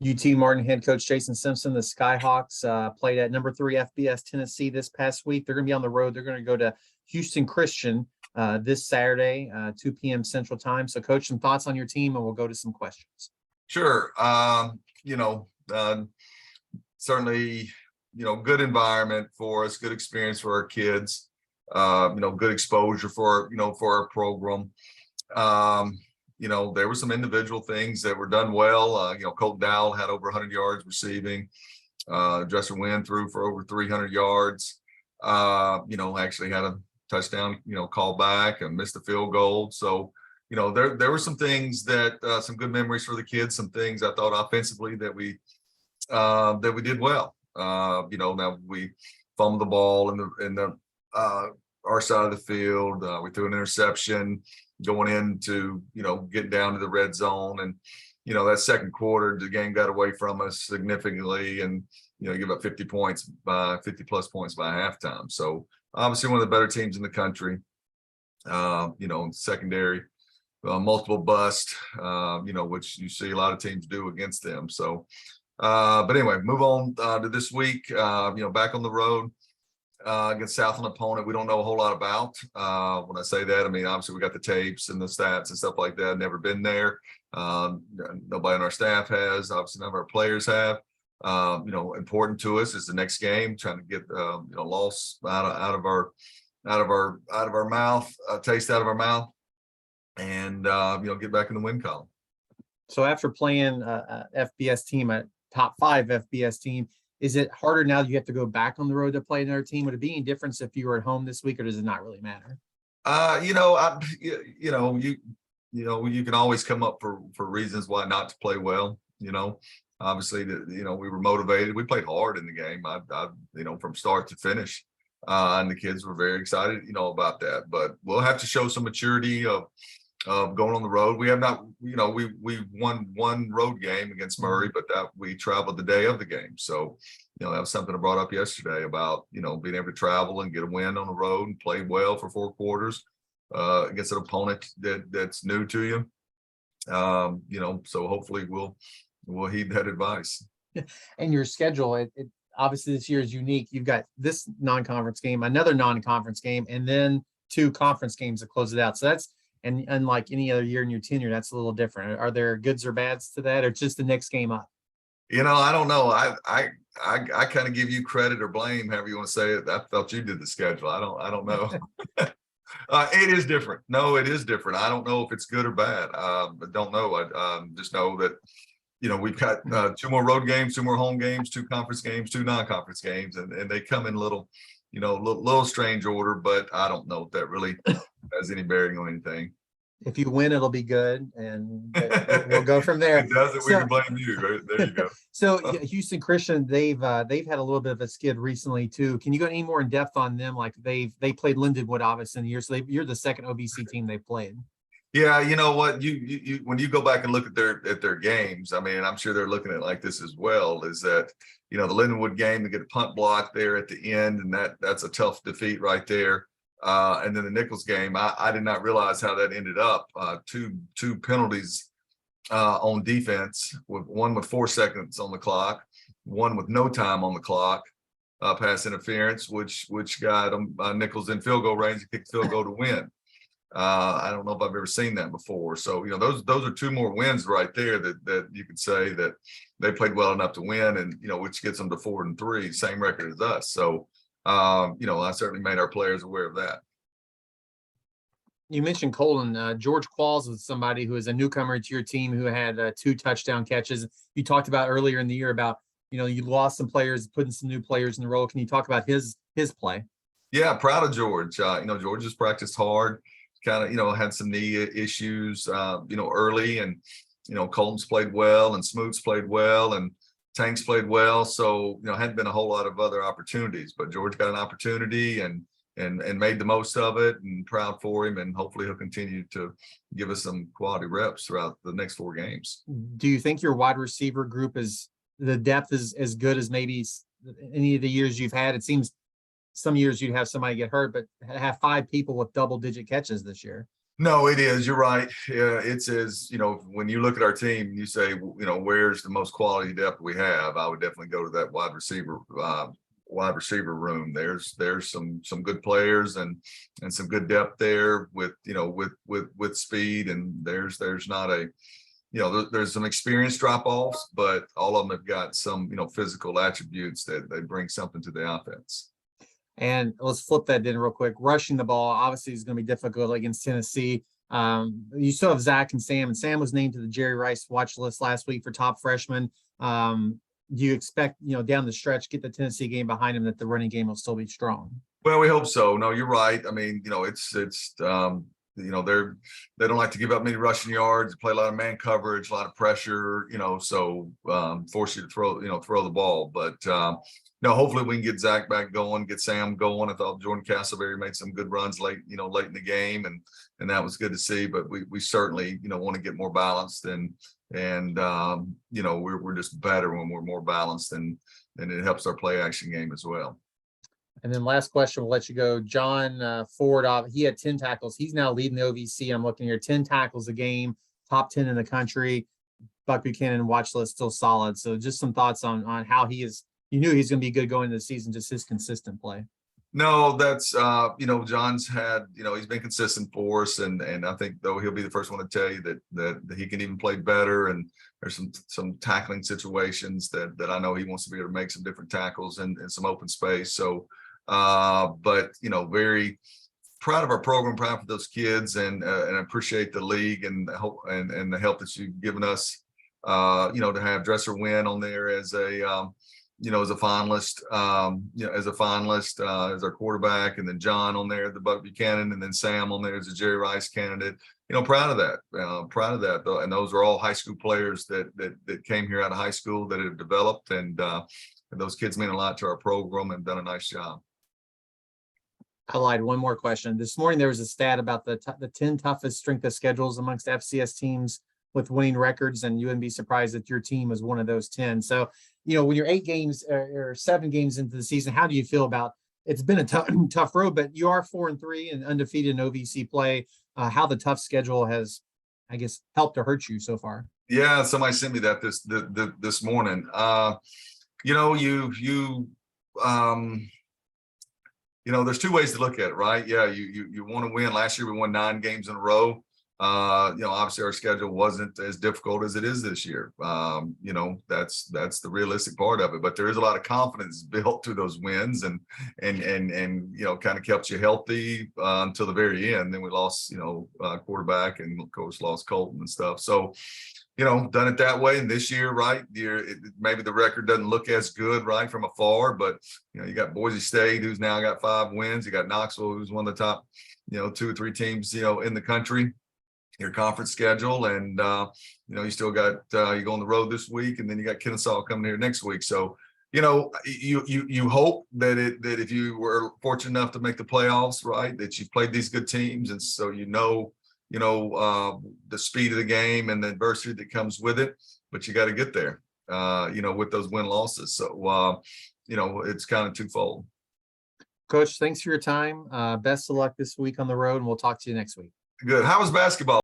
UT Martin head coach Jason Simpson, the Skyhawks played at number 3 FBS Tennessee this past week. They're going to be on the road. They're going to go to Houston Christian this Saturday, 2 p.m. Central Time. So, Coach, some thoughts on your team, and we'll go to some questions. Sure. Certainly, good environment for us, good experience for our kids. Good exposure for our program. There were some individual things that were done well. Colt Dowell had over 100 yards receiving. Dresser Wynn threw for over 300 yards. Actually had a touchdown, call back and missed a field goal. So, there were some things that some good memories for the kids. Some things I thought offensively that we did well. Now we fumbled the ball in the our side of the field. We threw an interception going into, getting down to the red zone. And, that second quarter, the game got away from us significantly and, give up 50 plus points by halftime. So obviously one of the better teams in the country, secondary, multiple bust, which you see a lot of teams do against them. So, but anyway, move on to this week, back on the road. Against Southland opponent we don't know a whole lot about. When I say that, I mean, obviously we got the tapes and the stats and stuff like that. Never been there. Nobody on our staff has. Obviously none of our players have. Important to us is the next game, trying to get loss out of our mouth, taste out of our mouth, and get back in the win column. So after playing a FBS team, a top 5 FBS team, is it harder now that you have to go back on the road to play another team? Would it be any difference if you were at home this week, or does it not really matter? You can always come up for reasons why not to play well. Obviously, we were motivated. We played hard in the game. From start to finish, and the kids were very excited, about that. But we'll have to show some maturity of going on the road. We have not, we won one road game against Murray, but that we traveled the day of the game. So, that was something I brought up yesterday about, being able to travel and get a win on the road and play well for 4 quarters against an opponent that's new to you. So hopefully we'll heed that advice. And your schedule, it obviously this year is unique. You've got this non-conference game, another non-conference game, and then 2 conference games to close it out. So that's, and unlike any other year in your tenure, that's a little different. Are there goods or bads to that, or just the next game up? I don't know. I kind of give you credit or blame, however you want to say it. I felt you did the schedule. I don't know. It is different. No, it is different. I don't know if it's good or bad. I don't know. I just know that, we've got 2 more road games, 2 more home games, 2 conference games, 2 non-conference games, and they come in little strange order, but I don't know if that really has any bearing on anything. If you win, it'll be good, and we'll go from there. If it doesn't, we can blame you. Right? There you go. So Houston Christian, they've had a little bit of a skid recently too. Can you go any more in depth on them? Like they played Lindenwood obviously in the year, so you're the second OVC team they've played. Yeah, you know what? You when you go back and look at their games, I mean, I'm sure they're looking at it like this as well. Is that the Lindenwood game, they get a punt block there at the end, and that's a tough defeat right there. And then the Nichols game, I did not realize how that ended up. Two penalties on defense, with one with 4 seconds on the clock, one with no time on the clock, pass interference, which got Nichols in field goal range to kick the field goal to win. I don't know if I've ever seen that before. So, those are 2 more wins right there that you could say that they played well enough to win, and, which gets them to 4-3, same record as us. So, I certainly made our players aware of that. You mentioned Colton. George Qualls was somebody who is a newcomer to your team who had 2 touchdown catches. You talked about earlier in the year about, you lost some players, putting some new players in the role. Can you talk about his play? Yeah, proud of George. George has practiced hard, kind of, had some knee issues, early, and, Colton's played well, and Smoot's played well, and Tank's played well. So, hadn't been a whole lot of other opportunities, but George got an opportunity and made the most of it, and proud for him. And hopefully he'll continue to give us some quality reps throughout the next 4 games. Do you think your wide receiver group the depth is as good as maybe any of the years you've had? It seems some years you'd have somebody get hurt, but have 5 people with double-digit catches this year. No, it is. You're right. Yeah, it says, when you look at our team, you say, where's the most quality depth we have? I would definitely go to that wide receiver room. There's some good players and some good depth there with with speed, and there's not a there's some experience drop offs, but all of them have got some physical attributes that they bring something to the offense. And let's flip that in real quick. Rushing the ball obviously is going to be difficult against Tennessee. You still have Zach and Sam was named to the Jerry Rice watch list last week for top freshman. Do you expect, down the stretch, get the Tennessee game behind him, that the running game will still be strong? Well, we hope so. No, you're right. I mean, they don't like to give up many rushing yards, play a lot of man coverage, a lot of pressure, so force you to throw the ball. But no, hopefully we can get Zach back going, get Sam going. I thought Jordan Castleberry made some good runs late in the game, and that was good to see. But we certainly want to get more balanced, and we're just better when we're more balanced, and it helps our play action game as well. And then last question, we'll let you go. John Ford, he had 10 tackles. He's now leading the OVC. I'm looking here, 10 tackles a game, top 10 in the country. Buck Buchanan watch list still solid. So just some thoughts on how he is. You knew he's going to be good going into the season, just his consistent play. No, that's John's had, he's been consistent for us, and I think though he'll be the first one to tell you that he can even play better, and there's some tackling situations that I know he wants to be able to make some different tackles and some open space. So but very proud of our program, proud for those kids, and appreciate the league and the help and the help that you've given us. To have Dresser win on there as a as a finalist, as our quarterback, and then John on there, the Buck Buchanan, and then Sam on there as a Jerry Rice candidate. Proud of that, though. And those are all high school players that came here out of high school that have developed, and those kids mean a lot to our program and done a nice job. I lied. One more question. This morning, there was a stat about the 10 toughest strength of schedules amongst FCS teams with winning records, and you wouldn't be surprised that your team was one of those 10. So, when you're 8 games or 7 games into the season, how do you feel about it's been a tough road, but you are 4-3 and undefeated in OVC play. How the tough schedule has, I guess, helped or hurt you so far? Yeah, somebody sent me that this morning. There's 2 ways to look at it, right? Yeah, you want to win. Last year we won 9 games in a row. Obviously our schedule wasn't as difficult as it is this year. That's the realistic part of it, but there is a lot of confidence built through those wins, and kind of kept you healthy until the very end. Then we lost, quarterback, and of course lost Colton and stuff. So, done it that way. And this year, right, maybe the record doesn't look as good, right, from afar, but you got Boise State, who's now got 5 wins. You got Knoxville, who's one of the top, 2 or 3 teams, in the country. Your conference schedule, and you still got you go on the road this week, and then you got Kennesaw coming here next week. So you hope that if you were fortunate enough to make the playoffs, right, that you played these good teams, and so the speed of the game and the adversity that comes with it, but you got to get there with those win losses. So it's kind of twofold. Coach, thanks for your time. Best of luck this week on the road, and we'll talk to you next week. Good. How was basketball?